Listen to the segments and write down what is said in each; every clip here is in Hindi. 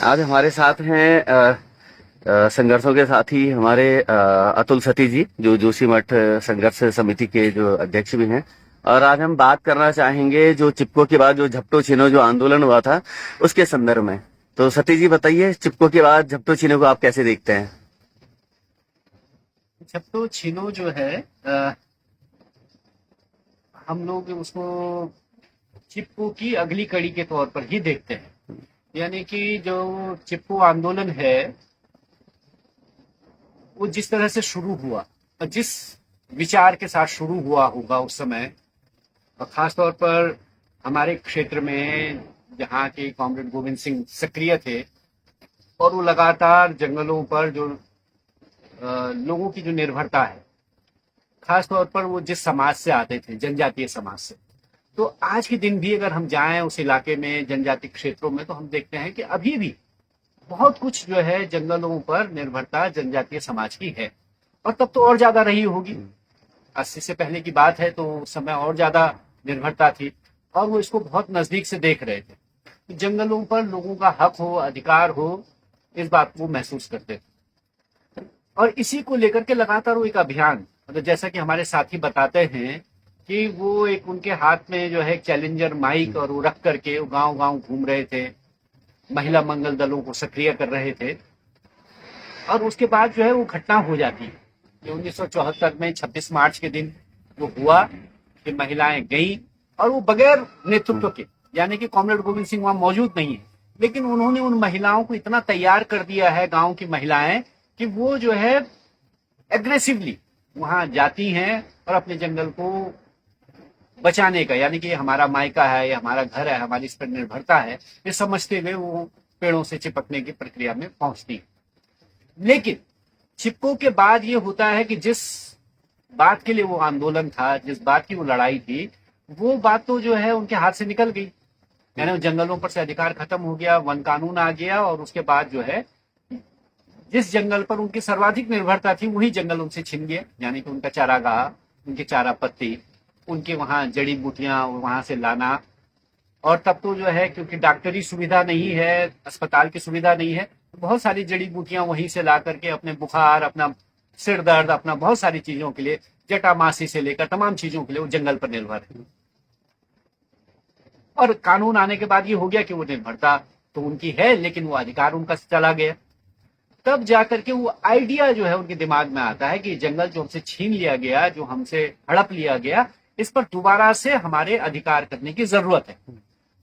आज हमारे साथ हैं संघर्षों के साथी हमारे अतुल सती जी, जो जोशीमठ संघर्ष समिति के जो अध्यक्ष भी हैं। और आज हम बात करना चाहेंगे जो चिपको के बाद जो झपटो छीनो जो आंदोलन हुआ था उसके संदर्भ में। तो सती जी बताइए, चिपको के बाद झपटो छीनो को आप कैसे देखते हैं? झपटो छीनो जो है हम लोग उसको चिपको की अगली कड़ी के तौर पर ही देखते हैं। यानी कि जो चिपको आंदोलन है वो जिस तरह से शुरू हुआ और जिस विचार के साथ शुरू हुआ होगा उस समय, और खासतौर पर हमारे क्षेत्र में जहाँ के कॉमरेड गोविंद सिंह सक्रिय थे और वो लगातार जंगलों पर जो लोगों की जो निर्भरता है, खासतौर पर वो जिस समाज से आते थे, जनजातीय समाज से, तो आज के दिन भी अगर हम जाएं उस इलाके में जनजातीय क्षेत्रों में तो हम देखते हैं कि अभी भी बहुत कुछ जो है जंगलों पर निर्भरता जनजातीय समाज की है। और तब तो और ज्यादा रही होगी, 80 से पहले की बात है, तो उस समय और ज्यादा निर्भरता थी और वो इसको बहुत नजदीक से देख रहे थे। जंगलों पर लोगों का हक हो, अधिकार हो, इस बात को महसूस करते थे। और इसी को लेकर के लगातार वो एक अभियान, मतलब जैसा कि हमारे साथी बताते हैं कि वो एक उनके हाथ में जो है चैलेंजर माइक और वो रख करके वो गांव गांव घूम रहे थे, महिला मंगल दलों को सक्रिय कर रहे थे। और उसके बाद जो है वो घटना हो जाती है कि 1974 में 26 मार्च के दिन वो हुआ कि महिलाएं गई और वो बगैर नेतृत्व के, यानी कि कॉमरेड गोविंद सिंह वहां मौजूद नहीं है, लेकिन उन्होंने उन महिलाओं को इतना तैयार कर दिया है, गांव की महिलाएं, कि वो जो है एग्रेसिवली वहां जाती हैं और अपने जंगल को बचाने का, यानी कि हमारा मायका है या हमारा घर है, हमारी इस पर निर्भरता है, ये समझते हुए वो पेड़ों से चिपकने की प्रक्रिया में पहुंचती है। लेकिन चिपको के बाद ये होता है कि जिस बात के लिए वो आंदोलन था, जिस बात की वो लड़ाई थी, वो बात तो जो है उनके हाथ से निकल गई। यानी जंगलों पर से अधिकार खत्म हो गया, वन कानून आ गया और उसके बाद जो है जिस जंगल पर उनकी सर्वाधिक निर्भरता थी वही जंगल उनसे छिन गया। यानी कि उनका चारागाह, उनकी चारा पत्ती, उनके वहां जड़ी बूटियां वहां से लाना। और तब तो जो है क्योंकि डॉक्टरी सुविधा नहीं है, अस्पताल की सुविधा नहीं है, तो बहुत सारी जड़ी बूटियां वहीं से ला करके अपने बुखार, अपना सिर दर्द, अपना बहुत सारी चीजों के लिए, जटामासी से लेकर तमाम चीजों के लिए वो जंगल पर निर्भर है। और कानून आने के बाद ये हो गया कि वो निर्भरता तो उनकी है, लेकिन वो अधिकार उनका चला गया। तब जाकर के वो आइडिया जो है उनके दिमाग में आता है कि जंगल जो हमसे छीन लिया गया, जो हमसे हड़प लिया गया, इस पर दोबारा से हमारे अधिकार करने की जरूरत है।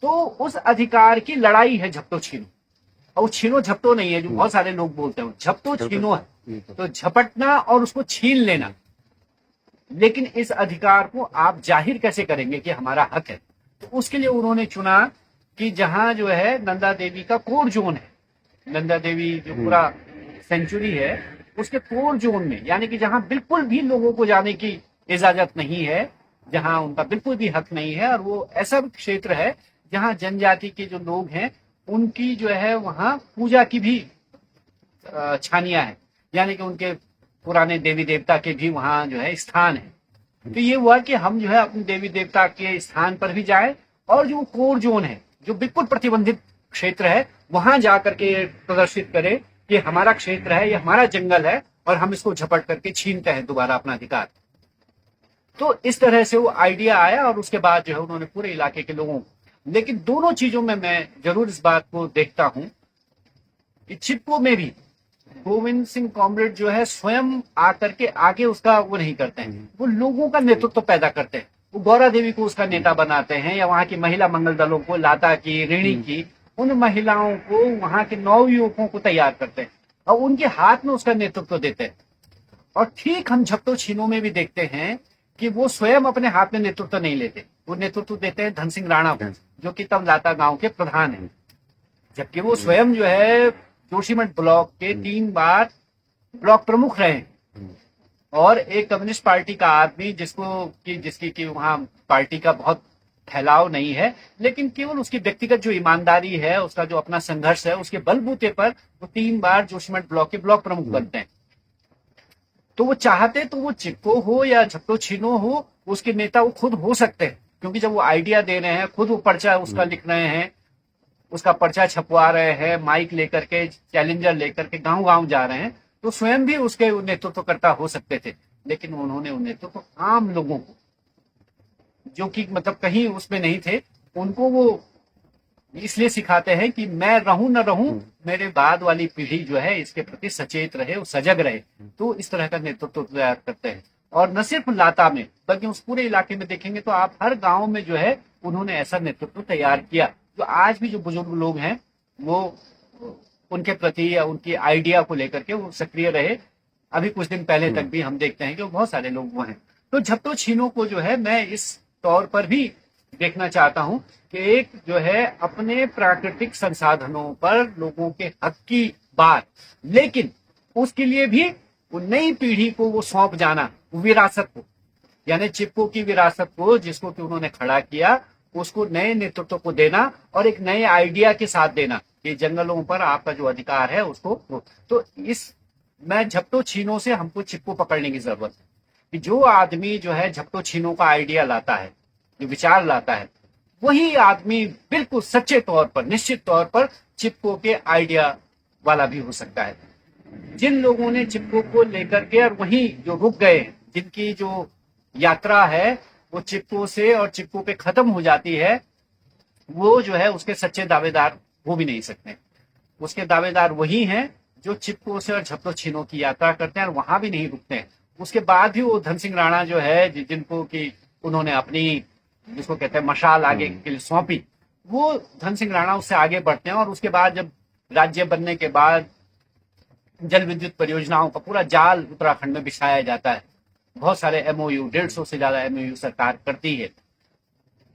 तो उस अधिकार की लड़ाई है झपटो छीनो। और छीनो झपटो नहीं है जो बहुत सारे लोग बोलते हैं, झपटो छीनो है। तो झपटना और उसको छीन लेना। लेकिन इस अधिकार को आप जाहिर कैसे करेंगे कि हमारा हक है? तो उसके लिए उन्होंने चुना कि जहां जो है नंदा देवी का कोर जोन है, नंदा देवी जो पूरा सेंचुरी है उसके कोर जोन में, यानी कि जहां बिल्कुल भी लोगों को जाने की इजाजत नहीं है, जहां उनका बिल्कुल भी हक नहीं है, और वो ऐसा क्षेत्र है जहां जनजाति के जो लोग हैं उनकी जो है वहां पूजा की भी छानियां हैं, यानी कि उनके पुराने देवी देवता के भी वहां जो है स्थान है। तो ये हुआ कि हम जो है अपने देवी देवता के स्थान पर भी जाए और जो कोर जोन है, जो बिल्कुल प्रतिबंधित क्षेत्र है, वहां जाकर के प्रदर्शित करे कि हमारा क्षेत्र है, ये हमारा जंगल है और हम इसको झपट करके छीनते हैं दोबारा अपना अधिकार। तो इस तरह से वो आइडिया आया और उसके बाद जो है उन्होंने पूरे इलाके के लोगों, लेकिन दोनों चीजों में मैं जरूर इस बात को देखता हूं कि चिपको में भी गोविंद सिंह कॉमरेड जो है स्वयं आकर के आगे उसका वो नहीं करते हैं, वो लोगों का नेतृत्व पैदा करते हैं। वो गौरा देवी को उसका नेता बनाते हैं, या वहां की महिला मंगल दलों को, लाता की, ऋणी की, उन महिलाओं को, वहां के नौ युवकों को तैयार करते हैं और उनके हाथ में उसका नेतृत्व देते हैं। और ठीक हम झपटो छीनो में भी देखते हैं कि वो स्वयं अपने हाथ में नेतृत्व नहीं लेते, वो नेतृत्व देते हैं धन सिंह राणा को, जो कि तब लाता गांव के प्रधान हैं। जबकि वो स्वयं जो है जोशीमठ ब्लॉक के 3 बार ब्लॉक प्रमुख रहे और एक कम्युनिस्ट पार्टी का आदमी, जिसकी कि वहां पार्टी का बहुत फैलाव नहीं है, लेकिन केवल उसकी व्यक्तिगत जो ईमानदारी है, उसका जो अपना संघर्ष है, उसके बलबूते पर वो 3 बार जोशीमठ ब्लॉक के ब्लॉक प्रमुख बनते हैं। तो वो चाहते तो वो चिपको हो या झपटो छीनो हो, उसके नेता वो खुद हो सकते हैं, क्योंकि जब वो आइडिया दे रहे हैं, खुद वो पर्चा उसका लिख रहे हैं, उसका पर्चा छपवा रहे हैं, माइक लेकर के, चैलेंजर लेकर के गांव गांव जा रहे हैं, तो स्वयं भी उसके नेतृत्वकर्ता हो सकते थे। लेकिन उन्होंने उन नेतृत्व आम लोगों को, जो कि मतलब कहीं उसमें नहीं थे, उनको वो इसलिए सिखाते हैं कि मैं रहूं न रहूं, मेरे बाद वाली पीढ़ी जो है इसके प्रति सचेत रहे और सजग रहे। तो इस तरह का नेतृत्व तैयार करते हैं। और न सिर्फ लाता में, बल्कि उस पूरे इलाके में देखेंगे तो आप हर गांव में जो है उन्होंने ऐसा नेतृत्व तैयार किया। जो आज भी जो बुजुर्ग लोग हैं वो उनके प्रति या उनकी आइडिया को लेकर के वो सक्रिय रहे। अभी कुछ दिन पहले तक भी हम देखते हैं कि बहुत सारे लोग वो हैं। तो झपटो छीनो को जो है मैं इस तौर पर भी देखना चाहता हूं कि एक जो है अपने प्राकृतिक संसाधनों पर लोगों के हक की बात, लेकिन उसके लिए भी वो नई पीढ़ी को वो सौंप जाना, विरासत को, यानी चिपको की विरासत को जिसको कि उन्होंने खड़ा किया, उसको नए नेतृत्व को देना और एक नए आइडिया के साथ देना कि जंगलों पर आपका जो अधिकार है उसको। तो इस मैं झपटो छीनो से हमको चिपको पकड़ने की जरूरत है कि जो आदमी जो है झपटो छीनो का आइडिया लाता है, जो विचार लाता है, वही आदमी बिल्कुल सच्चे तौर पर, निश्चित तौर पर चिपको के आइडिया वाला भी हो सकता है। जिन लोगों ने चिपको को लेकर के और वहीं जो रुक गए, जिनकी जो यात्रा है वो चिपको से और चिपको पे खत्म हो जाती है, वो जो है उसके सच्चे दावेदार हो भी नहीं सकते। उसके दावेदार वही हैं जो चिपको से और झपटो छीनो की यात्रा करते हैं और वहां भी नहीं रुकते हैं। उसके बाद भी वो धन सिंह राणा जो है जिनको कि उन्होंने अपनी जिसको कहते हैं मशाल आगे के लिए सौंपी, वो धन सिंह राणा उससे आगे बढ़ते हैं। और उसके बाद जब राज्य बनने के बाद जल विद्युत परियोजनाओं का पूरा जाल उत्तराखंड में बिछाया जाता है, बहुत सारे एमओयू, 150 से ज्यादा एमओयू सरकार करती है,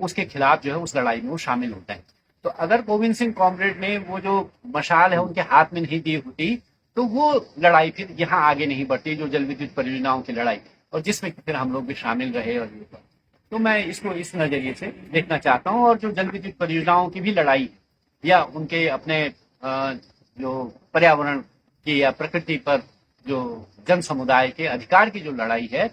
उसके खिलाफ जो है उस लड़ाई में वो शामिल होता है। तो अगर गोविंद सिंह कॉमरेड ने वो जो मशाल है उनके हाथ में नहीं दी होती तो वो लड़ाई फिर यहाँ आगे नहीं बढ़ती, जो जल विद्युत परियोजनाओं की लड़ाई, और जिसमें फिर हम लोग भी शामिल रहे। और तो मैं इसको इस नजरिए से देखना चाहता हूँ। और जो जल विद्युत परियोजनाओं की भी लड़ाई या उनके अपने जो पर्यावरण की या प्रकृति पर जो जन समुदाय के अधिकार की जो लड़ाई है,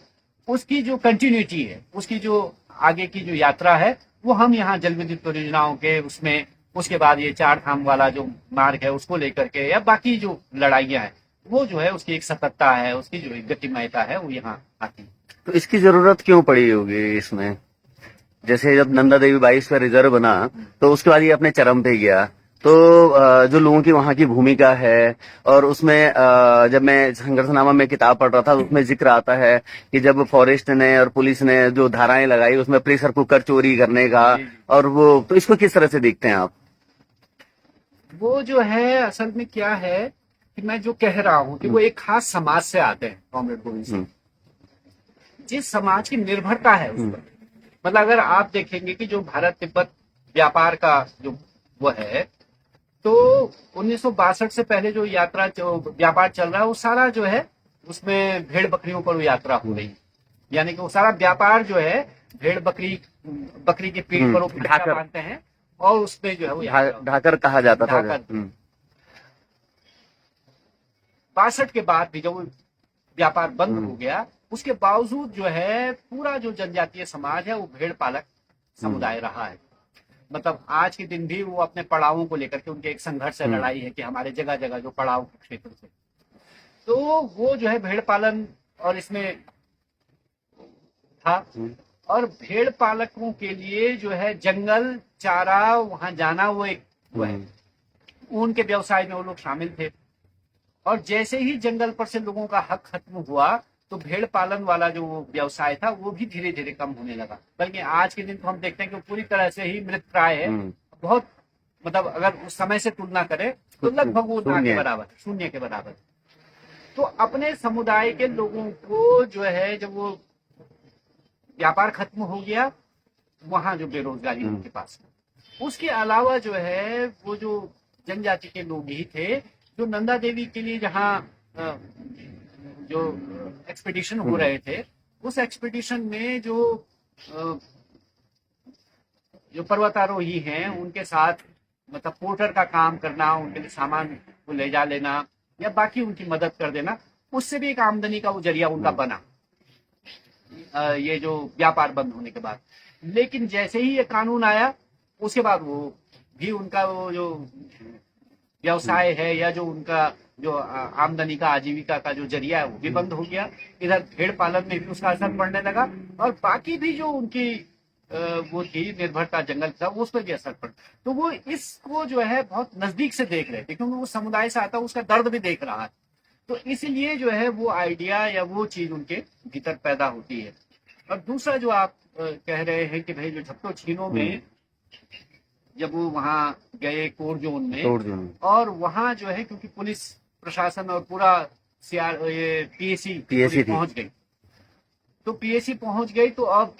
उसकी जो कंटिन्यूटी है, उसकी जो आगे की जो यात्रा है, वो हम यहाँ जल विद्युत परियोजनाओं के उसमें, उसके बाद ये 4 धाम वाला जो मार्ग है उसको लेकर के, या बाकी जो लड़ाइयां हैं, वो जो है उसकी एक सततता है, उसकी जो एक गतिमयता है वो यहाँ आती है। तो इसकी जरूरत क्यों पड़ी होगी इसमें? जैसे जब नंदा देवी 22 का रिजर्व बना तो उसके बाद ये अपने चरम पे गया, तो जो लोगों की वहां की भूमिका है, और उसमें जब मैं संघर्षनामा में किताब पढ़ रहा था उसमें जिक्र आता है कि जब फॉरेस्ट ने और पुलिस ने जो धाराएं लगाई उसमें प्रेशर कुकर चोरी करने का, और वो, तो इसको किस तरह से देखते हैं आप? वो जो है असल में क्या है कि मैं जो कह रहा हूँ कि वो एक खास समाज से आते हैं कॉमरेड गोविंद सिंह, जिस समाज की निर्भरता है उस पर। मतलब अगर आप देखेंगे कि जो भारत तिब्बत व्यापार का जो वो है, तो 1962 से पहले जो यात्रा जो व्यापार चल रहा है वो सारा जो है उसमें भेड़ बकरियों पर वो यात्रा हो रही है। यानी कि वो सारा व्यापार जो है भेड़ बकरी के पीठ पर वो ढाकर बांधते हैं और उसमें जो है वो ढाकर कहा जाता था। 62 के बाद भी जब व्यापार बंद हो गया, उसके बावजूद जो है पूरा जो जनजातीय समाज है वो भेड़ पालक समुदाय रहा है। मतलब आज के दिन भी वो अपने पड़ावों को लेकर के उनके एक संघर्ष है, लड़ाई है कि हमारे जगह जगह जो पड़ाव के क्षेत्र से, तो वो जो है भेड़ पालन और इसमें था। और भेड़ पालकों के लिए जो है जंगल चारा वहां जाना वो एक वो है, उनके व्यवसाय में वो लोग शामिल थे। और जैसे ही जंगल पर से लोगों का हक खत्म हुआ तो भेड़ पालन वाला जो व्यवसाय था वो भी धीरे धीरे कम होने लगा। बल्कि आज के दिन तो हम देखते हैं कि पूरी तरह से ही मृत प्राय है। बहुत मतलब अगर उस समय से तुलना करें तो लगभग वो ना के बराबर, शून्य के बराबर। तो अपने समुदाय के लोगों को जो है जब वो व्यापार खत्म हो गया, वहां जो बेरोजगारी उनके पास, उसके अलावा जो है वो जो जनजाति के लोग ही थे जो नंदा देवी के लिए जहाँ जो एक्सपीडिशन हो रहे थे, उस एक्सपीडिशन में जो पर्वतारोही हैं उनके साथ मतलब पोर्टर का काम करना, उनके लिए सामान को ले जा लेना या बाकी उनकी मदद कर देना, उससे भी एक आमदनी का वो जरिया उनका बना ये जो व्यापार बंद होने के बाद। लेकिन जैसे ही ये कानून आया उसके बाद वो भी उनका वो जो व्यवसाय है या जो उनका जो आमदनी का आजीविका का जो जरिया है वो भी बंद हो गया। इधर भेड़ पालन में भी उसका असर पड़ने लगा और बाकी भी जो उनकी वो थी निर्भरता जंगल था उस पर भी असर पड़ा। तो वो इसको जो है बहुत नजदीक से देख रहे थे क्योंकि वो समुदाय से आता है, उसका दर्द भी देख रहा है। तो इसलिए जो है वो आइडिया या वो चीज उनके भीतर पैदा होती है। और दूसरा जो आप कह रहे हैं कि भाई जो झपटो छीनो में जब वो वहां गए कोर जोन में और वहां जो है क्योंकि पुलिस प्रशासन और पूरा ये पीएसी पहुंच गई, तो पीएसी पहुंच गई तो अब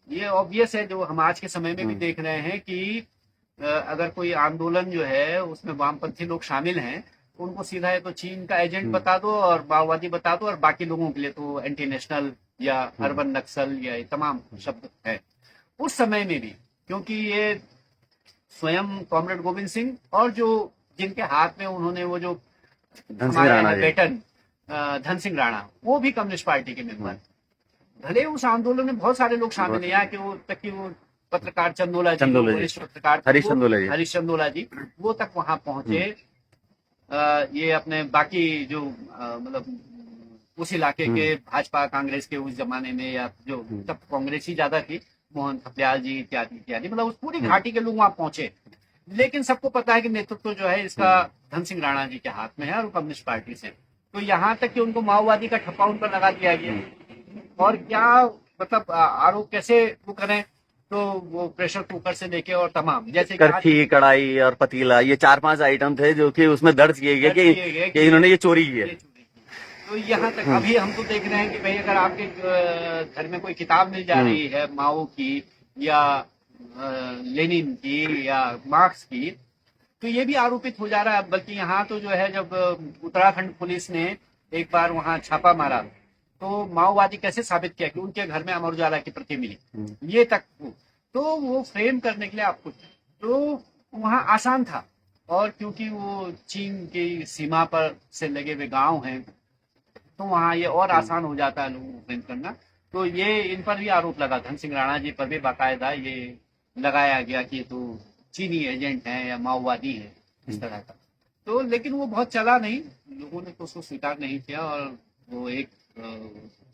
ये ऑब्वियस है जो हम आज के समय में भी देख रहे हैं कि अगर कोई आंदोलन जो है उसमें वामपंथी लोग शामिल हैं उनको सीधा है तो चीन का एजेंट बता दो और माओवादी बता दो और बाकी लोगों के लिए तो एंटी नेशनल या अर्बन नक्सल या ये तमाम शब्द है। उस समय में भी क्योंकि ये स्वयं कॉमरेड गोविंद सिंह और जो जिनके हाथ में उन्होंने वो जो बेटन धन सिंह राणा वो भी कम्युनिस्ट पार्टी के मेंबर, भले उस आंदोलन में बहुत सारे लोग शामिल हैं यहाँ के वो तक कि वो पत्रकार चंदोला जी पत्रकार हरीश चंदोला जी वो तक वहां पहुंचे। ये अपने बाकी जो मतलब उस इलाके के भाजपा कांग्रेस के उस जमाने में या जो तब कांग्रेस ही ज्यादा थी, मोहन थपलियाल जी इत्यादि इत्यादि, मतलब उस पूरी घाटी के लोग वहां पहुंचे। लेकिन सबको पता है कि नेतृत्व जो है इसका धन सिंह राणा जी के हाथ में है और कम्युनिस्ट पार्टी से, तो यहाँ तक कि उनको माओवादी का ठप्पा उन पर लगा दिया गया। और क्या मतलब आरोप कैसे वो करें, तो वो प्रेशर कुकर से लेके और तमाम जैसे करछी कढ़ाई और पतीला ये 4-5 आइटम थे जो कि उसमें दर्ज किए गए कि इन्होंने ये चोरी की है। तो यहाँ तक अभी हम तो देख रहे हैं कि भाई अगर आपके घर में कोई किताब मिल जा रही है माओ की या लेनिन की या मार्क्स की, तो ये भी आरोपित हो जा रहा है। बल्कि यहाँ तो जो है जब उत्तराखंड पुलिस ने एक बार वहां छापा मारा तो माओवादी कैसे साबित किया कि उनके घर में अमर उजाला की प्रति मिली, ये तक तो वो फ्रेम करने के लिए आपको तो वहां आसान था। और क्योंकि वो चीन की सीमा पर से लगे हुए गांव हैं तो वहां ये और आसान हो जाता है लोगों को फ्रेम करना। तो ये इन पर भी आरोप लगा, धन सिंह राणा जी पर भी बाकायदा ये लगाया गया कि तो चीनी एजेंट हैं या माओवादी हैं इस तरह का। तो लेकिन वो बहुत चला नहीं, लोगों ने तो उसको स्वीकार नहीं किया और वो एक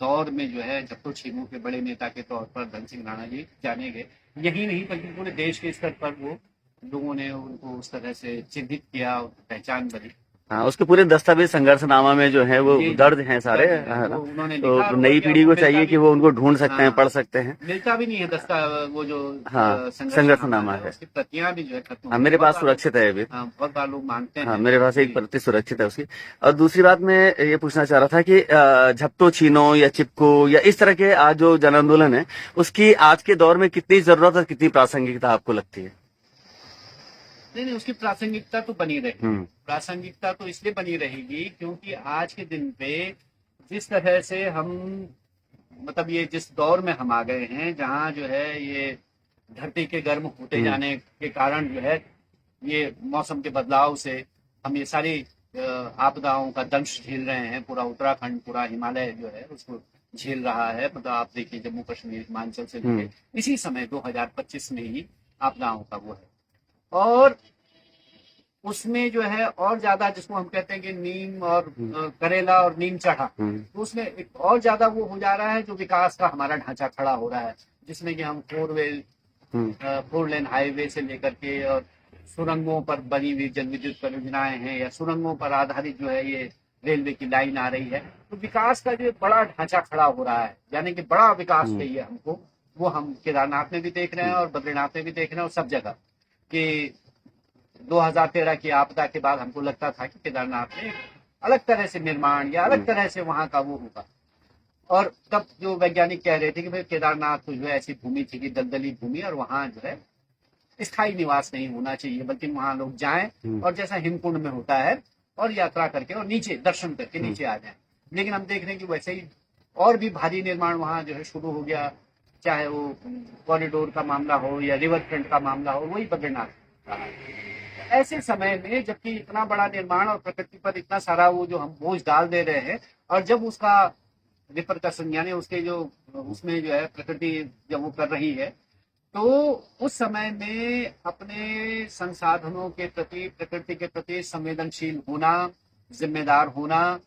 दौर में जो है झपटो छीनो के बड़े नेता के तौर पर धन सिंह राणा जी जाने गए। यही नहीं बल्कि पूरे देश के स्तर पर वो लोगों ने उनको उस तरह से चिन्हित किया, पहचान बनी। हाँ, उसके पूरे दस्तावेज संघर्षनामा में जो है वो दर्ज हैं सारे, है ना। तो नई पीढ़ी को चाहिए कि वो उनको ढूंढ सकते हैं, पढ़ सकते हैं। मिलता भी नहीं है वो जो संघर्षनामा है, उसकी प्रतियां भी जो है खत्म। हाँ, मेरे पास सुरक्षित है अभी। बहुत बार लोग मांगते हैं। हाँ, मेरे पास एक प्रति सुरक्षित है उसकी। और दूसरी बात मैं ये पूछना चाह रहा था कि झपटो छीनो या चिपको या इस तरह के आज जो जन आंदोलन है उसकी आज के दौर में कितनी जरूरत और कितनी प्रासंगिकता आपको लगती है? नहीं, उसकी प्रासंगिकता तो बनी रहेगी। प्रासंगिकता तो इसलिए बनी रहेगी क्योंकि आज के दिन पे जिस तरह से हम मतलब ये जिस दौर में हम आ गए हैं जहाँ जो है ये धरती के गर्म होते जाने के कारण जो है ये मौसम के बदलाव से हम ये सारी आपदाओं का दंश झेल रहे हैं। पूरा उत्तराखंड, पूरा हिमालय जो है उसको झेल रहा है। मतलब आप देखिए जम्मू कश्मीर, हिमाचल से लेके इसी समय 2025 में ही आपदाओं का वो है। और उसमें जो है और ज्यादा जिसको हम कहते हैं कि नीम और करेला और नीम चढ़ा, तो उसमें एक और ज्यादा वो हो जा रहा है जो विकास का हमारा ढांचा खड़ा हो रहा है, जिसमें कि हम 4 लेन हाईवे से लेकर के और सुरंगों पर बनी हुई जल विद्युत परियोजनाएं हैं या सुरंगों पर आधारित जो है ये रेलवे की लाइन आ रही है। तो विकास का जो बड़ा ढांचा खड़ा हो रहा है, यानी कि बड़ा विकास चाहिए हमको, वो हम केदारनाथ में भी देख रहे हैं और बद्रीनाथ में भी देख रहे हैं और सब जगह। कि 2013 की आपदा के बाद हमको लगता था कि केदारनाथ में अलग तरह से निर्माण या अलग तरह से वहां का वो होगा। और तब जो वैज्ञानिक कह रहे थे कि भाई केदारनाथ तो जो है ऐसी भूमि थी कि दलदली भूमि और वहां जो है स्थायी निवास नहीं होना चाहिए, बल्कि वहां लोग जाएं और जैसा हिमकुंड में होता है और यात्रा करके और नीचे दर्शन करके नीचे आ जाएं। लेकिन हम देख रहे हैं कि वैसे ही और भी भारी निर्माण वहां जो है शुरू हो गया, चाहे वो कॉरिडोर का मामला हो या रिवर फ्रंट का मामला हो, वही बद्रीनाथ। ऐसे समय में जबकि इतना बड़ा निर्माण और प्रकृति पर इतना सारा वो जो हम बोझ डाल दे रहे हैं, और जब उसका रिपरकशन यानी उसके जो उसमें जो है प्रकृति जब वो कर रही है, तो उस समय में अपने संसाधनों के प्रति, प्रकृति के प्रति संवेदनशील होना, जिम्मेदार होना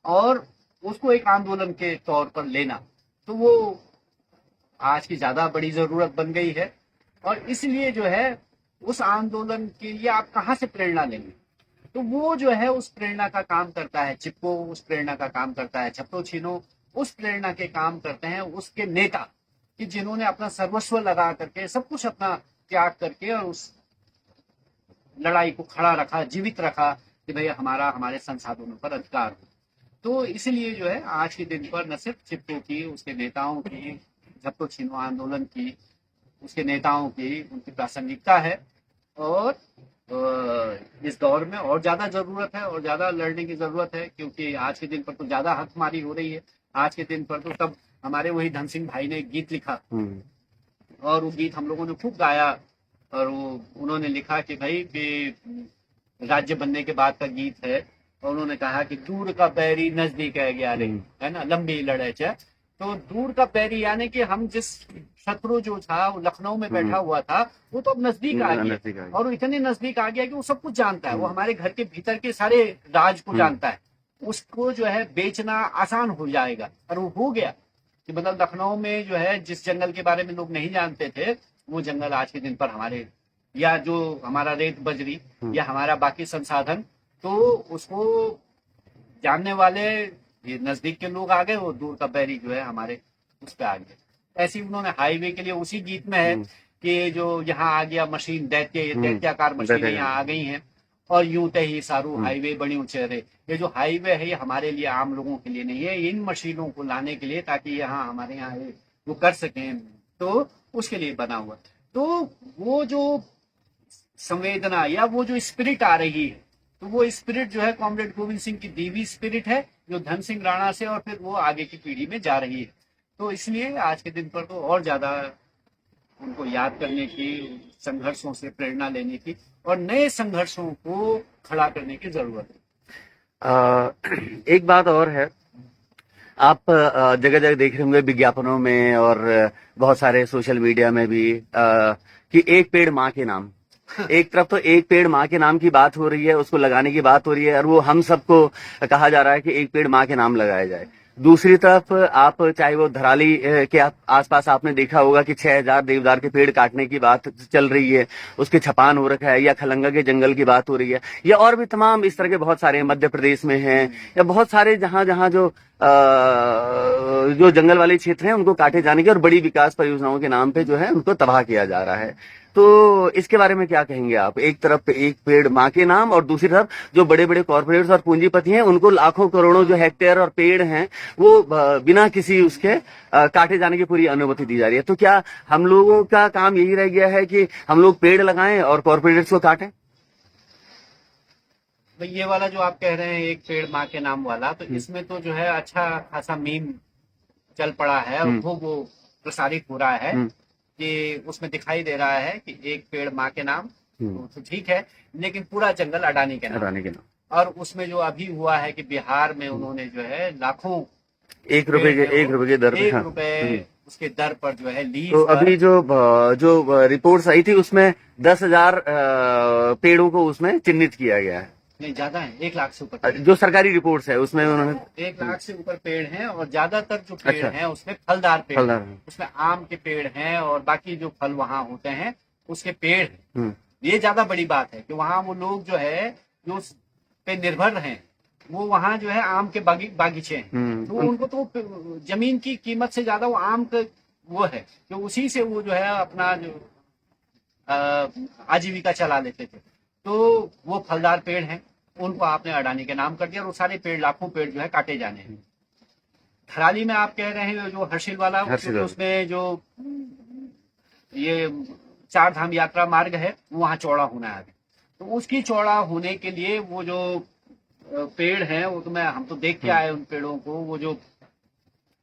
और उसको एक आंदोलन के तौर पर लेना, तो वो आज की ज्यादा बड़ी जरूरत बन गई है। और इसलिए जो है उस आंदोलन के लिए आप कहाँ से प्रेरणा लेंगे? तो वो जो है उस प्रेरणा का काम करता है चिपको, उस प्रेरणा का काम करता है झपटो छीनो, उस प्रेरणा के काम करते हैं उसके नेता कि जिन्होंने अपना सर्वस्व लगा करके, सब कुछ अपना त्याग करके और उस लड़ाई को खड़ा रखा, जीवित रखा कि भाई हमारा हमारे संसाधनों पर अधिकार हो। तो इसलिए जो है आज के दिन पर न सिर्फ चिपको की, उसके नेताओं की, झपटो छीनो आंदोलन की, उसके नेताओं की, उनकी प्रासंगिकता है और इस दौर में और ज्यादा जरूरत है और ज्यादा लड़ने की जरूरत है, क्योंकि आज के दिन पर तो ज्यादा हकमारी हो रही है। आज के दिन पर तो तब हमारे वही धन सिंह भाई ने एक गीत लिखा और वो गीत हम लोगों ने खूब गाया और वो उन्होंने लिखा कि भाई कि राज्य बनने के बाद का गीत है और उन्होंने कहा कि दूर का बैरी नजदीक है ग्यारे, है ना, लंबी लड़ाई है। तो दूर का बैरी यानी कि हम जिस शत्रु जो था वो लखनऊ में बैठा हुआ था वो तो अब नजदीक आ गया और वो इतने नजदीक आ गया कि वो सब कुछ जानता है, वो हमारे घर के भीतर के सारे राज को जानता है। उसको जो है बेचना आसान हो जाएगा और वो हो गया कि मतलब लखनऊ में जो है जिस जंगल के बारे में लोग नहीं जानते थे वो जंगल आज के दिन पर हमारे, या जो हमारा रेत बजरी या हमारा बाकी संसाधन, तो उसको जानने वाले ये नजदीक के लोग आ गए, वो दूर का बैरी जो है हमारे उस पे आ गए। ऐसे ही उन्होंने हाईवे के लिए उसी गीत में है कि जो यहाँ आ गया मशीन दैत्य, ये दैत्याकार मशीनें यहाँ आ गई हैं और यूं ते ही सारू हाईवे बनी उचेरे। ये जो हाईवे है ये हमारे लिए, आम लोगों के लिए नहीं है, इन मशीनों को लाने के लिए ताकि यहाँ हमारे यहाँ वो कर सकें, तो उसके लिए बना हुआ। तो वो जो संवेदना या वो जो स्पिरिट आ रही है, तो वो स्पिरिट जो है कॉमरेड गोविंद सिंह की दीवी स्पिरिट है जो धन सिंह राणा से और फिर वो आगे की पीढ़ी में जा रही है। तो इसलिए आज के दिन पर तो और ज्यादा उनको याद करने की, संघर्षों से प्रेरणा लेने की और नए संघर्षों को खड़ा करने की जरूरत है। एक बात और है, आप जगह जगह देख रहे होंगे विज्ञापनों में और बहुत सारे सोशल मीडिया में भी कि एक पेड़ माँ के नाम। एक तरफ तो एक पेड़ माँ के नाम की बात हो रही है, उसको लगाने की बात हो रही है और वो हम सबको कहा जा रहा है कि एक पेड़ माँ के नाम लगाया जाए। दूसरी तरफ आप चाहे वो धराली के आसपास आपने देखा होगा कि 6000 देवदार के पेड़ काटने की बात चल रही है, उसके छपान हो रखा है, या खलंगा के जंगल की बात हो रही है, या और भी तमाम इस तरह के बहुत सारे मध्य प्रदेश में हैं, या बहुत सारे जहां जहां जो जंगल वाले क्षेत्र हैं उनको काटे जाने की और बड़ी विकास परियोजनाओं के नाम पे जो है उनको तबाह किया जा रहा है। तो इसके बारे में क्या कहेंगे आप? एक तरफ एक पेड़ माँ के नाम और दूसरी तरफ जो बड़े बड़े कॉर्पोरेट्स और पूंजीपति हैं उनको लाखों करोड़ों जो हेक्टेयर और पेड़ हैं वो बिना किसी उसके काटे जाने की पूरी अनुमति दी जा रही है। तो क्या हम लोगों का काम यही रह गया है कि हम लोग पेड़ लगाएं और कॉर्पोरेट्स को काटें? भाई ये वाला जो आप कह रहे हैं एक पेड़ माँ के नाम वाला, तो इसमें तो जो है अच्छा खासा मीम चल पड़ा है और वो प्रसारित हो रहा है कि उसमें दिखाई दे रहा है कि एक पेड़ माँ के नाम, तो ठीक है, लेकिन पूरा जंगल अडानी के नाम। और उसमें जो अभी हुआ है कि बिहार में उन्होंने जो है लाखों एक रुपए के दर पे, 1 रुपए उसके दर पर जो है लीज। तो अभी जो रिपोर्ट्स आई थी उसमें 10,000 पेड़ों को उसमें चिन्हित किया गया है। नहीं, ज्यादा है, 1 लाख से ऊपर जो सरकारी रिपोर्ट्स है उसमें उन्होंने 1 लाख से ऊपर पेड़ हैं और ज्यादातर जो पेड़ हैं उसमें फलदार पेड़ हैं। उसमें आम के पेड़ हैं और बाकी जो फल वहाँ होते हैं उसके पेड़ हैं। ये ज्यादा बड़ी बात है कि वहाँ वो लोग जो है जो पे निर्भर हैं वो वहाँ जो है आम के बागीचे हैं, तो उनको तो जमीन की कीमत से ज्यादा वो आम का वो है कि उसी से वो जो है अपना जो आजीविका चला लेते थे। तो वो फलदार पेड़ हैं, उनको आपने अडानी के नाम कर दिया और वो सारे पेड़, लाखों पेड़ जो है काटे जाने हैं। थराली में आप कह रहे हैं जो हर्षिल वाला, उसमें जो ये 4 धाम यात्रा मार्ग है वो वहाँ चौड़ा होना है, तो उसकी चौड़ा होने के लिए वो जो पेड़ हैं वो तो हम तो देख के आए उन पेड़ों को, वो जो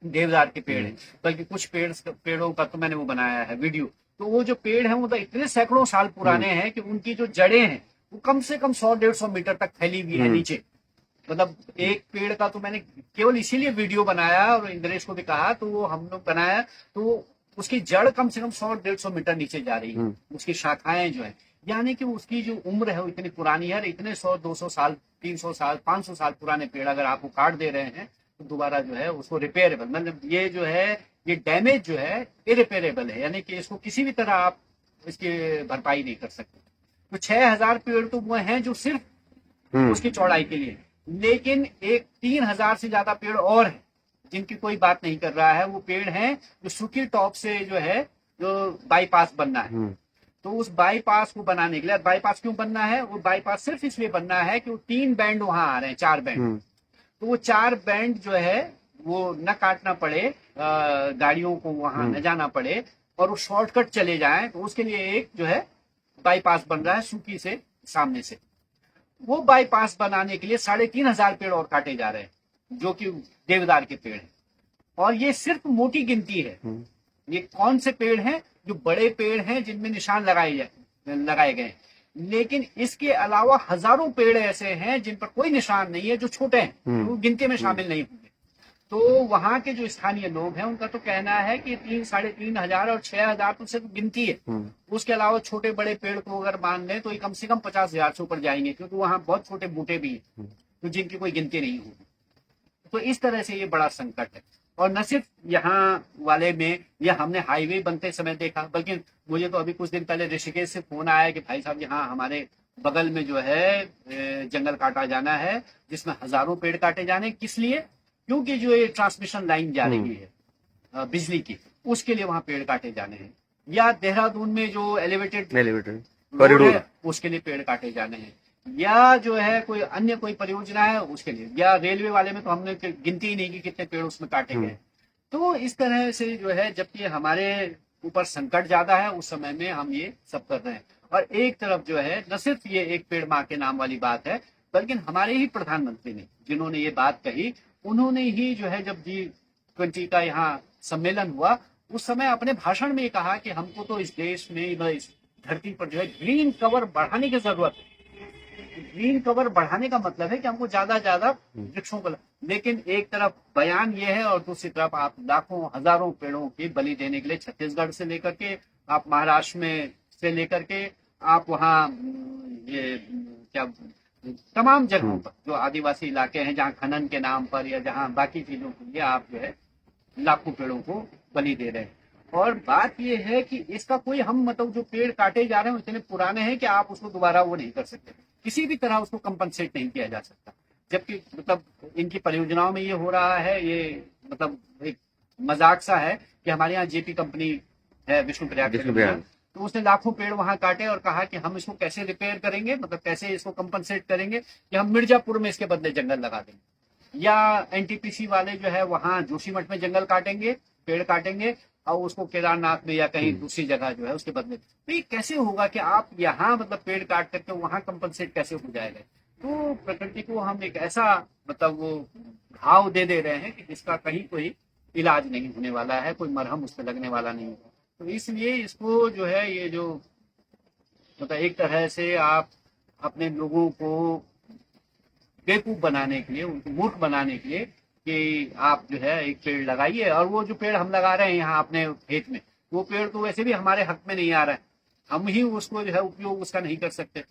देवदार के पेड़ हैं, बल्कि कुछ पेड़ों का तो मैंने वो बनाया है वीडियो। तो वो जो पेड़ हैं वो तो इतने सैकड़ों साल पुराने हैं कि उनकी जो जड़ें हैं वो कम से कम 100-150 मीटर तक फैली हुई है नीचे। मतलब एक पेड़ का तो मैंने केवल इसीलिए वीडियो बनाया और इंद्रेश को भी कहा, तो वो हम लोग बनाया तो उसकी जड़ कम से कम 100-150 मीटर नीचे जा रही है, उसकी शाखाएं जो है, यानी कि उसकी जो उम्र है वो इतनी पुरानी है। इतने 100-200 साल, 300 साल, 500 साल पुराने पेड़ अगर आप काट दे रहे हैं तो दोबारा जो है उसको रिपेयरेबल, मतलब ये जो है ये डैमेज जो है इरिपेयरेबल है, यानी कि इसको किसी भी तरह आप इसकी भरपाई नहीं कर सकते। तो 6000 पेड़ तो वो हैं जो सिर्फ उसकी चौड़ाई के लिए, लेकिन एक 3000 से ज्यादा पेड़ और हैं जिनकी कोई बात नहीं कर रहा है। वो पेड़ हैं जो सूखी टॉप से जो है जो बाईपास बनना है, तो उस बाईपास को बनाने के लिए, बाईपास क्यों बनना है, वो बाईपास सिर्फ इसलिए बनना है कि वो 3 बैंड वहां आ रहे हैं, 4 बैंड, तो वो 4 बैंड जो है वो न काटना पड़े, गाड़ियों को वहां न जाना पड़े और वो शॉर्टकट चले जाएं, तो उसके लिए एक जो है बाईपास बन रहा है सूखी से सामने से। वो बाईपास बनाने के लिए 3500 पेड़ और काटे जा रहे हैं जो कि देवदार के पेड़ हैं, और ये सिर्फ मोटी गिनती है। ये कौन से पेड़ हैं, जो बड़े पेड़ हैं जिनमें निशान लगाए गए, लेकिन इसके अलावा हजारों पेड़ ऐसे हैं जिन पर कोई निशान नहीं है, जो छोटे हैं, वो गिनती में शामिल नहीं होंगे। तो वहां के जो स्थानीय लोग हैं उनका तो कहना है कि 3-3,500 और 6000 तो सिर्फ गिनती है, उसके अलावा छोटे बड़े पेड़ को अगर मान लें तो ये कम से कम 50,000 से ऊपर जाएंगे, क्योंकि वहां बहुत छोटे बूटे भी हैं तो जिनकी कोई गिनती नहीं होगी। तो इस तरह से ये बड़ा संकट है, और न सिर्फ यहाँ वाले में, यह हमने हाईवे बनते समय देखा, बल्कि मुझे तो अभी कुछ दिन पहले ऋषिकेश से फोन आया कि भाई साहब यहाँ हमारे बगल में जो है जंगल काटा जाना है जिसमें हजारों पेड़ काटे जाने, किस लिए, क्योंकि जो ये ट्रांसमिशन लाइन जा रही है बिजली की, उसके लिए वहां पेड़ काटे जाने हैं। या देहरादून में जो एलिवेटेड कॉरिडोर है उसके लिए पेड़ काटे जाने हैं, या जो है कोई अन्य कोई परियोजना है उसके लिए, या रेलवे वाले में तो हमने गिनती ही नहीं की कितने पेड़ उसमें काटे गए। तो इस तरह से जो है जबकि हमारे ऊपर संकट ज्यादा है उस समय में हम ये सब कर रहे हैं। और एक तरफ जो है न सिर्फ ये एक पेड़ माँ के नाम वाली बात है, बल्कि हमारे ही प्रधानमंत्री ने जिन्होंने ये बात कही, उन्होंने ही जो है जब G20 का यहाँ सम्मेलन हुआ उस समय अपने भाषण में कहा कि हमको तो इस देश में, इस धरती पर जो है ग्रीन कवर बढ़ाने की जरूरत है। ग्रीन कवर बढ़ाने का मतलब है कि हमको ज्यादा वृक्षों को, लेकिन एक तरफ बयान ये है और दूसरी तरफ आप लाखों हजारों पेड़ों की बलि देने के लिए छत्तीसगढ़ से लेकर के आप महाराष्ट्र में से लेकर के आप वहाँ ये क्या तमाम जगहों पर जो आदिवासी इलाके हैं जहाँ खनन के नाम पर या जहाँ बाकी चीजों के लिए आप जो है लाखों पेड़ों को बलि दे रहे हैं। और बात यह है कि इसका कोई हम मतलब जो पेड़ काटे जा रहे हैं इतने पुराने हैं कि आप उसको दोबारा वो नहीं कर सकते, किसी भी तरह उसको कंपनसेट नहीं किया जा सकता। जबकि मतलब इनकी परियोजनाओं में ये हो रहा है, ये मतलब एक मजाक सा है कि हमारे यहाँ जेपी कंपनी है विष्णुप्रयाग, तो उसने लाखों पेड़ वहां काटे और कहा कि हम इसको कैसे रिपेयर करेंगे, मतलब कैसे इसको कंपनसेट करेंगे कि हम मिर्जापुर में इसके बदले जंगल लगा देंगे, या एनटीपीसी वाले जो है वहां जोशीमठ में जंगल काटेंगे, पेड़ काटेंगे और उसको केदारनाथ में या कहीं दूसरी जगह जो है उसके बदले। तो ये कैसे होगा कि आप यहाँ मतलब पेड़ काट करके वहां कंपनसेट कैसे हो जाएगा। तो प्रकृति को हम एक ऐसा मतलब वो घाव दे रहे हैं कि जिसका कहीं कोई इलाज नहीं होने वाला है, कोई मरहम उस पर लगने वाला नहीं है। तो इसलिए इसको जो है ये जो मतलब एक तरह से आप अपने लोगों को बेवकूफ बनाने के लिए, उनको मूर्ख बनाने के लिए कि आप जो है एक पेड़ लगाइए, और वो जो पेड़ हम लगा रहे हैं यहाँ अपने खेत में, वो पेड़ तो वैसे भी हमारे हक में नहीं आ रहा है, हम ही उसको जो है उपयोग उसका नहीं कर सकते।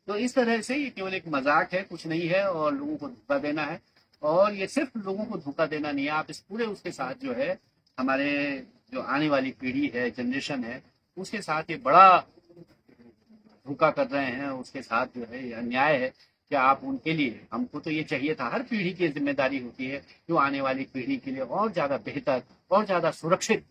तो इस तरह से ये केवल एक मजाक है, कुछ नहीं है, और लोगों को धोखा देना है। और ये सिर्फ लोगों को धोखा देना नहीं है, आप इस पूरे उसके साथ जो है हमारे जो आने वाली पीढ़ी है, जनरेशन है, उसके साथ ये बड़ा धोखा कर रहे हैं। उसके साथ जो है ये अन्याय है कि आप उनके लिए, हमको तो ये चाहिए था, हर पीढ़ी की जिम्मेदारी होती है जो आने वाली पीढ़ी के लिए और ज्यादा बेहतर और ज्यादा सुरक्षित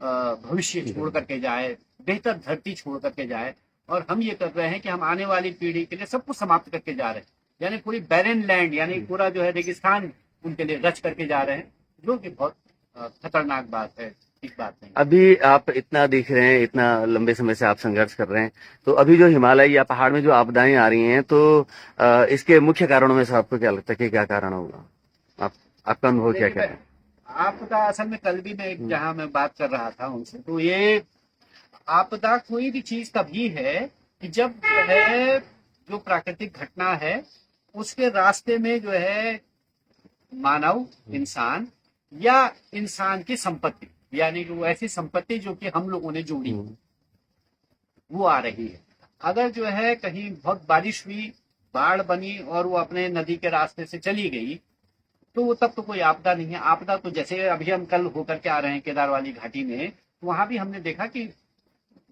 भविष्य छोड़ करके जाए, बेहतर धरती छोड़ करके जाए। और हम ये कर रहे हैं कि हम आने वाली पीढ़ी के लिए सब कुछ समाप्त करके जा रहे हैं, यानी पूरी बैरन लैंड, यानी पूरा जो है रेगिस्तान उनके लिए रच करके जा रहे हैं, जो कि बहुत खतरनाक बात है, ठीक बात नहीं। अभी आप इतना देख रहे हैं, इतना लंबे समय से आप संघर्ष कर रहे हैं, तो अभी जो हिमालय या पहाड़ में जो आपदाएं आ रही हैं, तो इसके मुख्य कारणों में से आपको क्या लगता है कि क्या कारण होगा? आपका अनुभव क्या है? आपदा असल में कल भी मैं जहां मैं बात कर रहा था उनसे, तो ये आपदा कोई भी चीज तभी है कि जब जो है जो प्राकृतिक घटना है उसके रास्ते में जो है मानव, इंसान या इंसान की संपत्ति यानी कि वो ऐसी संपत्ति जो कि हम लोगों ने जोड़ी, वो आ रही है। अगर जो है कहीं बहुत बारिश हुई, बाढ़ बनी और वो अपने नदी के रास्ते से चली गई, तो वो तब तो कोई आपदा नहीं है। आपदा तो जैसे अभी हम कल होकर के आ रहे हैं केदार वाली घाटी में, तो वहां भी हमने देखा कि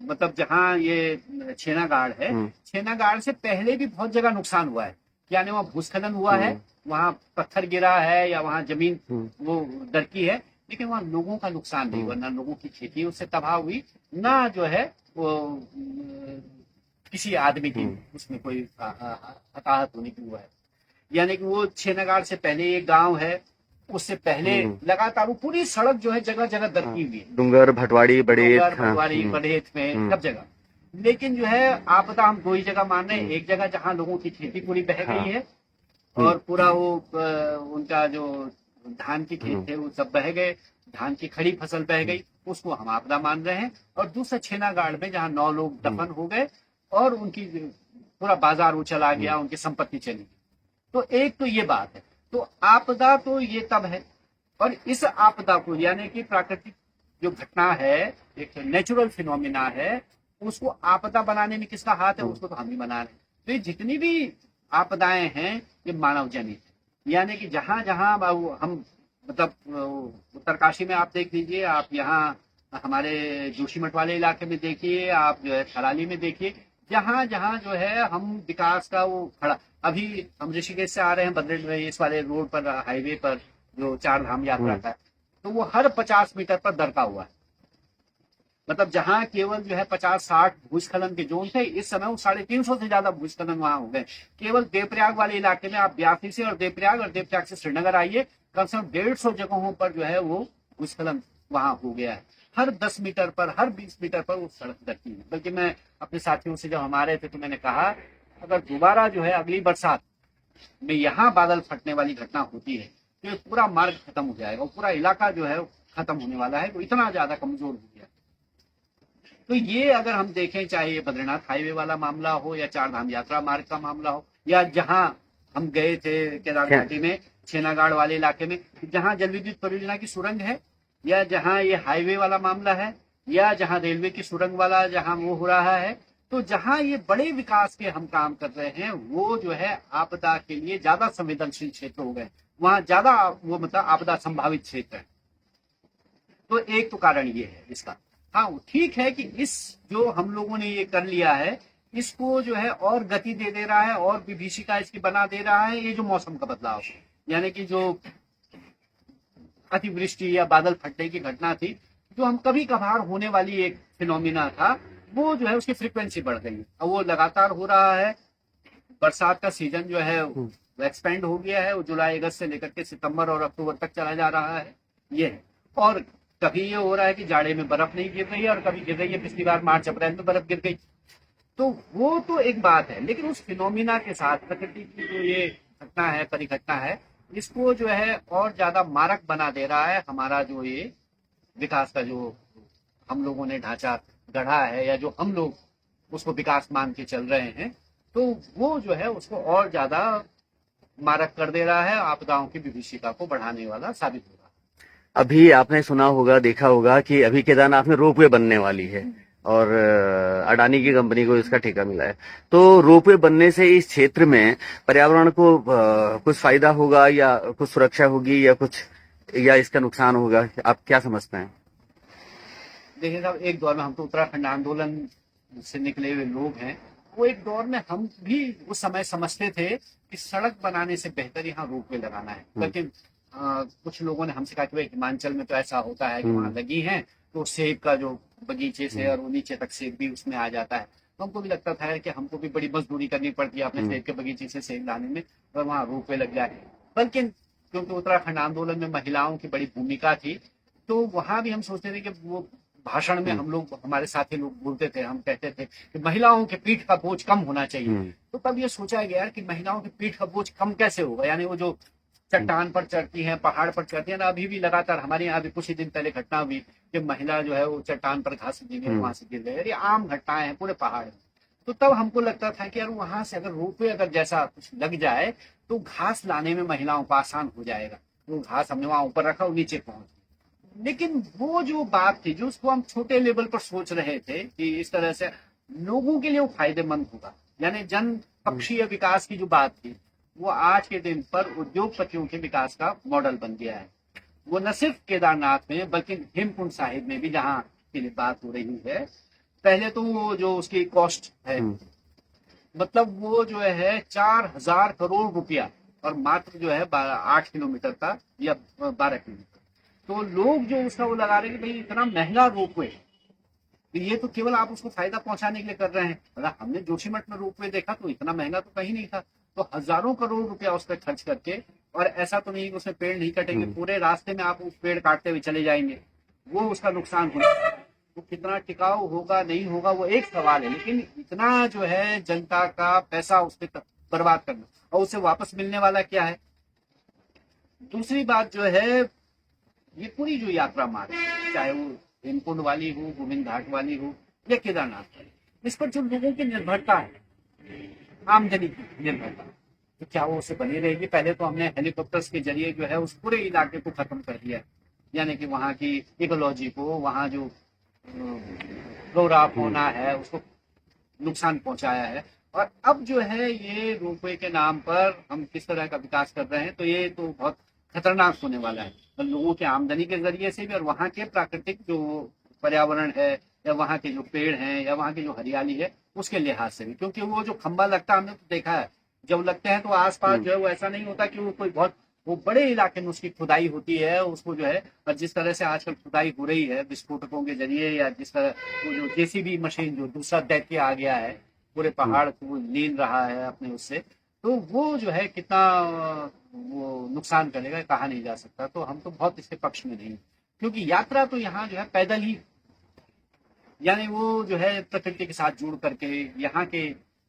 मतलब जहाँ ये छेनागाड़ है, छेनागाड़ से पहले भी बहुत जगह नुकसान हुआ है। यानी वहाँ भूस्खलन हुआ है, वहाँ पत्थर गिरा है या वहाँ जमीन वो दरकी है, लेकिन वहाँ लोगों का नुकसान नहीं हुआ, ना लोगों की खेती उससे तबाह हुई, ना जो है वो किसी आदमी की उसमें कोई हताहत होने की हुआ है। यानी कि वो छेनागाड़ से पहले एक गांव है, उससे पहले लगातार वो पूरी सड़क जो है जगह जगह दरकी हुई है, डूंगर भटवाड़ी बड़ेत, भटवाड़ी बड़ेत में सब जगह। लेकिन जो है आपदा हम दो ही जगह मान रहे हैं। एक जगह जहाँ लोगों की खेती पूरी बह गई है और पूरा वो उनका जो धान की खेत थे वो सब बह गए, धान की खड़ी फसल बह गई, उसको हम आपदा मान रहे हैं। और दूसरा छेनागाड़ में जहाँ 9 लोग दफन हो गए और उनकी पूरा बाजार वो चला गया, उनकी संपत्ति चली गई। तो एक तो ये बात है। तो आपदा तो ये तब है, और इस आपदा को यानी कि प्राकृतिक जो घटना है, एक नेचुरल फिनोमिना है, उसको आपदा बनाने में किसका हाथ है, उसको तो हम ही बना रहे हैं। तो ये जितनी भी आपदाएं हैं ये मानव जनित है। यानी कि जहां जहां हम मतलब उत्तरकाशी में आप देख लीजिए, आप यहाँ हमारे जोशीमठ वाले इलाके में देखिए, आप जो है थराली में देखिए, जहां जहां जो है हम विकास का वो खड़ा। अभी हम ऋषिकेश से आ रहे हैं बद्रीनाथ इस वाले रोड पर, हाईवे पर जो 4 धाम यात्रा का है, तो वो हर 50 मीटर पर दरका हुआ है। मतलब जहां केवल जो है 50-60 भूस्खलन के जोन थे, इस समय वो 350 से ज्यादा भूस्खलन वहां हो गए। केवल देवप्रयाग वाले इलाके में आप ब्यासी से और देवप्रयाग से श्रीनगर आइए, कम से कम 150 जगहों पर जो है वो भूस्खलन वहां हो गया है। हर 10 मीटर पर, हर 20 मीटर पर वो सड़क दरकी है। बल्कि मैं अपने साथियों से जब हम आ रहे थे तो मैंने कहा, अगर दोबारा जो है अगली बरसात में यहाँ बादल फटने वाली घटना होती है तो ये पूरा मार्ग खत्म हो जाएगा, पूरा इलाका जो है खत्म होने वाला है। तो इतना ज्यादा कमजोर हो गया। तो ये अगर हम देखें, चाहे ये बद्रीनाथ हाईवे वाला मामला हो या 4 धाम यात्रा मार्ग का मामला हो, या जहां हम गए थे केदार घाटी में छेनागाड़ वाले इलाके में, जहां जल विद्युत परियोजना की सुरंग है, या जहां ये हाईवे वाला मामला है, या जहां रेलवे की सुरंग वाला जहां वो हो रहा है, तो जहां ये बड़े विकास के हम काम कर रहे हैं, वो जो है आपदा के लिए ज्यादा संवेदनशील क्षेत्र हो गए, वहां ज्यादा वो मतलब आपदा संभावित क्षेत्र है। तो एक तो कारण ये है इसका। हाँ, ठीक है कि इस जो हम लोगों ने ये कर लिया है, इसको जो है और गति दे रहा है और विभीषिका इसकी बना दे रहा है, ये जो मौसम का बदलाव, यानी कि जो अतिवृष्टि या बादल फटने की घटना थी, जो हम कभी कभार होने वाली एक फिनोमिना था, वो जो है उसकी फ्रीक्वेंसी बढ़ गई और वो लगातार हो रहा है। बरसात का सीजन जो है वो एक्सपेंड हो गया है, वो जुलाई अगस्त से लेकर के सितंबर और अक्टूबर तक चला जा रहा है। ये है। और कभी ये हो रहा है कि जाड़े में बर्फ नहीं गिर रही है और कभी गिर रही है। पिछली बार मार्च अप्रैल में बर्फ गिर गई। तो वो तो एक बात है, लेकिन उस फिनोमिना के साथ प्रकृति की जो ये घटना है, परिघटना है, इसको जो है और ज्यादा मारक बना दे रहा है हमारा जो ये विकास का जो हम लोगों ने ढांचा गढ़ा है, या जो हम लोग उसको विकास मान के चल रहे हैं, तो वो जो है उसको और ज्यादा मारक कर दे रहा है, आपदाओं की विभीषिका को बढ़ाने वाला साबित हो रहा है। अभी आपने सुना होगा, देखा होगा कि अभी केदारनाथ में रोपवे बनने वाली है और अडानी की कंपनी को इसका ठेका मिला है। तो रोपवे बनने से इस क्षेत्र में पर्यावरण को कुछ फायदा होगा या कुछ सुरक्षा होगी या कुछ, या इसका नुकसान होगा, आप क्या समझते हैं? देखिए साहब, एक दौर में हम तो उत्तराखंड आंदोलन से निकले हुए लोग हैं, वो एक दौर में हम भी उस समय समझते थे कि सड़क बनाने से बेहतर यहाँ रोपवे लगाना है। लेकिन कुछ लोगों ने हमसे कहा कि भाई हिमाचल में तो ऐसा होता है कि वहाँ लगी है तो सेब का जो बगीचे से और वो नीचे तक सेब भी उसमें आ जाता है। तो हमको भी लगता था कि हमको भी बड़ी मजदूरी करनी पड़ती है अपने सेब के बगीचे से सेब लाने में, और वहाँ रोपवे लग जाए। बल्कि क्योंकि उत्तराखंड आंदोलन में महिलाओं की बड़ी भूमिका थी, तो वहां भी हम सोचते थे कि वो भाषण में हम लोग, हमारे साथी लोग बोलते थे, हम कहते थे कि महिलाओं के पीठ का बोझ कम होना चाहिए। तो तब ये सोचा गया कि महिलाओं के पीठ का बोझ कम कैसे होगा, यानी वो जो चट्टान पर चढ़ती हैं, पहाड़ पर चढ़ती है ना, अभी भी लगातार हमारे यहाँ भी कुछ ही दिन पहले घटना हुई कि महिला जो है वो चट्टान पर घास गिरी, वहां से गिर गई। ये आम घटनाएं हैं पूरे पहाड़ में। तो तब हमको लगता था कि यार वहां से अगर रोपवे अगर जैसा कुछ लग जाए तो घास लाने में महिलाओं को आसान हो जाएगा। वो घास हमने वहां ऊपर रखा, वो नीचे पहुंच, लेकिन वो जो बात थी, जो उसको हम छोटे लेवल पर सोच रहे थे कि इस तरह से लोगों के लिए वो फायदेमंद होगा, यानी जन पक्षीय विकास की जो बात थी, वो आज के दिन पर उद्योगपतियों के विकास का मॉडल बन गया है। वो न सिर्फ केदारनाथ में बल्कि हेमकुंड साहिब में भी जहाँ की बात हो रही है, पहले तो वो जो उसकी कॉस्ट है, मतलब वो जो है 4,000 करोड़ रुपया, और मात्र जो है 8 किलोमीटर का या 12 किलोमीटर। तो लोग जो उसका वो लगा रहे हैं कि भाई इतना महंगा रोपवे, तो ये तो केवल आप उसको फायदा पहुंचाने के लिए कर रहे हैं। अगर हमने जोशीमठ में रोपवे देखा तो इतना महंगा तो कहीं नहीं था, तो हजारों करोड़ रुपया उस पर खर्च करके, और ऐसा तो नहीं कि उसमें पेड़ नहीं कटेंगे, पूरे रास्ते में आप उस पेड़ काटते हुए चले जाएंगे, वो उसका नुकसान होगा। वो कितना टिकाऊ होगा नहीं होगा वो एक सवाल है, लेकिन इतना जो है जनता का पैसा उस पर बर्बाद करना, और उसे वापस मिलने वाला क्या है। दूसरी बात जो है, ये पूरी जो यात्रा मार्ग, चाहे वो हेमकुंड वाली हो, गोविंद घाट वाली हो, या केदारनाथ वाली, इस पर जो लोगों की निर्भरता है, आमदनी की निर्भरता, तो क्या वो उससे बनी रहेगी। पहले तो हमने हेलीकॉप्टर्स के जरिए जो है उस पूरे इलाके को खत्म कर दिया, यानी कि वहाँ की इकोलॉजी को, वहाँ जो फ्लोरा फौना है, उसको नुकसान पहुंचाया है। और अब जो है ये रोपवे के नाम पर हम किस तरह का विकास कर रहे हैं, तो ये तो बहुत खतरनाक होने वाला है, तो लोगों के आमदनी के जरिए से भी, और वहाँ के प्राकृतिक जो पर्यावरण है, या वहाँ के जो पेड़ हैं, या वहाँ की जो हरियाली है, उसके लिहाज से भी। क्योंकि वो जो खंबा लगता है, हमने तो देखा है, जब लगते हैं तो आसपास जो है वो ऐसा नहीं होता कि वो कोई बहुत, वो बड़े इलाके में उसकी खुदाई होती है, उसको जो है, और जिस तरह से आजकल खुदाई हो रही है विस्फोटकों के जरिए, या जिस तरह वो जो जेसीबी मशीन जो दूसरा दैत्य आ गया है, पूरे पहाड़ को लीन रहा है अपने उससे, तो वो जो है कितना वो नुकसान करेगा कहा नहीं जा सकता। तो हम तो बहुत इसके पक्ष में नहीं, क्योंकि यात्रा तो यहाँ जो है पैदल ही, यानी वो जो है प्रकृति के साथ जुड़ करके, यहाँ के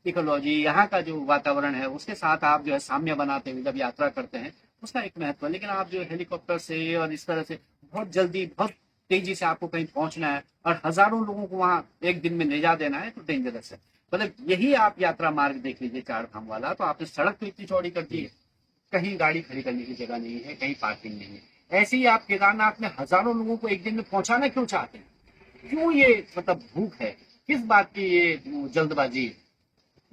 इकोलॉजी, यहाँ का जो वातावरण है, उसके साथ आप जो है साम्य बनाते हुए जब यात्रा करते हैं, उसका एक महत्व है। लेकिन आप जो हेलीकॉप्टर से और इस तरह से बहुत जल्दी, बहुत तेजी से आपको कहीं पहुंचना है, और हजारों लोगों को वहां एक दिन में ले जा देना है, तो डेंजरस है। मतलब यही आप यात्रा मार्ग देख लीजिए चार धाम वाला, तो आपने सड़क तो इतनी चौड़ी कर दी है, कहीं गाड़ी खड़ी करने की जगह नहीं है, कहीं पार्किंग नहीं है। ऐसे ही आप केदारनाथ में हजारों लोगों को एक दिन में पहुंचाना क्यों चाहते हैं? क्यों ये मतलब भूख है, किस बात की ये जल्दबाजी है?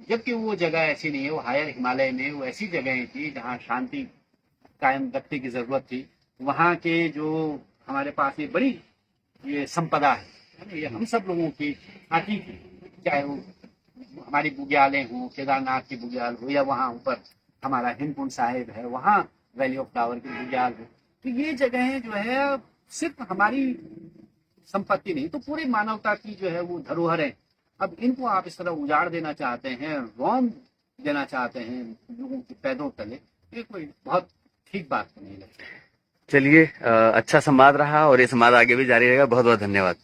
जबकि वो जगह ऐसी नहीं है, वो हायर हिमालय में वो ऐसी जगह थी जहाँ शांति कायम रखने की जरूरत थी। वहाँ के जो हमारे पास ये बड़ी ये संपदा है, ये हम सब लोगों की साथी की, चाहे वो हमारी बुग्यालें हों, केदारनाथ की बुग्याल हो, या वहाँ ऊपर हमारा हेमकुंड साहिब है, वहाँ वैली ऑफ फ्लावर की बुग्याल हो, तो ये जगहें जो है सिर्फ हमारी संपत्ति नहीं, तो पूरी मानवता की जो है वो धरोहर है। अब इनको आप इस तरह उजाड़ देना चाहते हैं, रौंद देना चाहते हैं लोगों के पैरों तले, ये कोई बहुत ठीक बात नहीं लगती। चलिए, अच्छा संवाद रहा, और ये संवाद आगे भी जारी रहेगा। बहुत बहुत धन्यवाद।